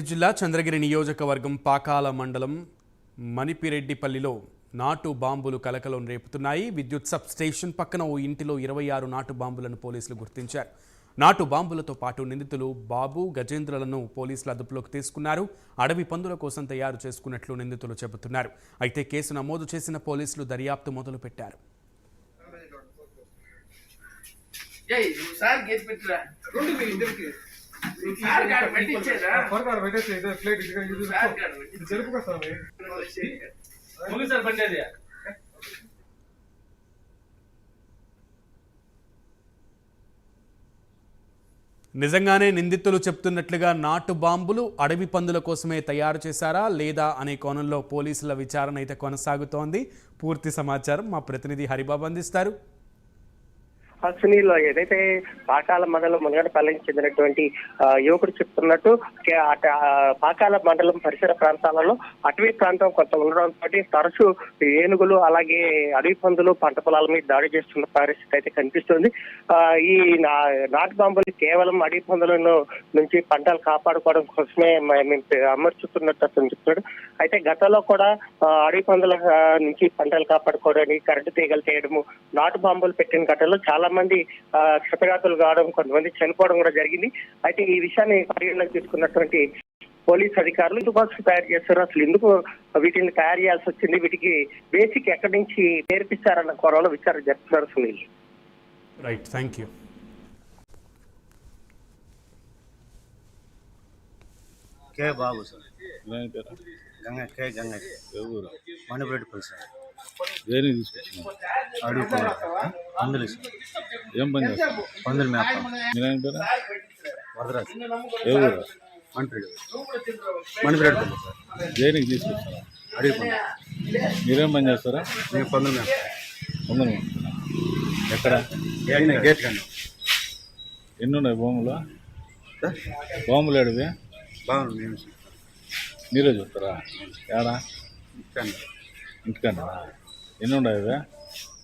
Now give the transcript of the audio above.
జిల్లా చంద్రగిరి నియోజకవర్గం పాకాల మండలం మణిపిరెడ్డిపల్లిలో నాటు బాంబులు కలకలం రేపుతున్నాయి. విద్యుత్ సబ్ స్టేషన్ పక్కన ఓ ఇంటిలో 26 నాటు బాంబులను పోలీసులు గుర్తించారు. నాటు బాంబులతో పాటు నిందితులు బాబు, గజేంద్రలను పోలీసులు అదుపులోకి తీసుకున్నారు. అడవి పందుల కోసం తయారు చేసుకున్నట్లు నిందితులు చెబుతున్నారు. అయితే కేసు నమోదు చేసిన పోలీసులు దర్యాప్తు మొదలుపెట్టారు. నిజంగానే నిందితులు చెప్తున్నట్లుగా నాటు బాంబులు అడవి పందుల కోసమే తయారు చేశారా లేదా అనే కోణంలో పోలీసుల విచారణ అయితే కొనసాగుతోంది. పూర్తి సమాచారం మా ప్రతినిధి హరిబాబు అందిస్తారు. సునీల్, ఏదైతే పాకాల మండలం మునగడపల్లికి చెందినటువంటి యువకుడు చెప్తున్నట్టు పాకాల మండలం పరిసర ప్రాంతాలలో అటవీ ప్రాంతం కొంత ఉండడంతో తరచూ ఏనుగులు అలాగే అడవి పందులు పంట పొలాల మీద దాడి చేస్తున్న పరిస్థితి అయితే కనిపిస్తుంది. ఈ నాటు బాంబులు కేవలం అడవి పందుల నుంచి పంటలు కాపాడుకోవడం కోసమే అమర్చుతున్నట్టు అతను చెప్తున్నాడు. అయితే గతంలో కూడా అడవి పందుల నుంచి పంటలు కాపాడుకోవడానికి కరెంటు తీగలు చేయడము, నాటు బాంబులు పెట్టిన ఘటనలో చాలా మంది క్షతగాతులు కావడం, కొంతమంది చనిపోవడం కూడా జరిగింది. అయితే ఈ విషయాన్ని పరిగణలోకి తీసుకున్నటువంటి పోలీస్ అధికారులు ఎందుకోసం తయారు చేస్తారు, అసలు ఎందుకు వీటిని తయారు చేయాల్సి వచ్చింది, వీటికి బేసిక్ ఎక్కడి నుంచి నేర్పిస్తారన్న కోణంలో విచారణ జరుపుతున్నారు. Sunil, right, thank you. K Babu sir, Manipireddipalli sir. దేనికి తీసుకొచ్చినా అడుగు పందులు సార్. ఏం పని చేస్తారు? పందులు మేప. మీరేం పేరు? వరదరాజు. ఏ ఊరు? మణిపిరెడ్డిపల్లి సార్. దేనికి తీసుకొచ్చారా? అడుగు పండు. మీరేం పని చేస్తారా? మేము పందులు మేప. అందరూ ఎక్కడ? గేట్ కానీ. ఎన్ని ఉన్నాయి బాంబులు? బాంబులు ఏడివి? బాగుంది. మేము మీరే చూస్తారా? ఏడా? కానీ ఇంటికన్నా ఎన్ని ఉన్నాయి?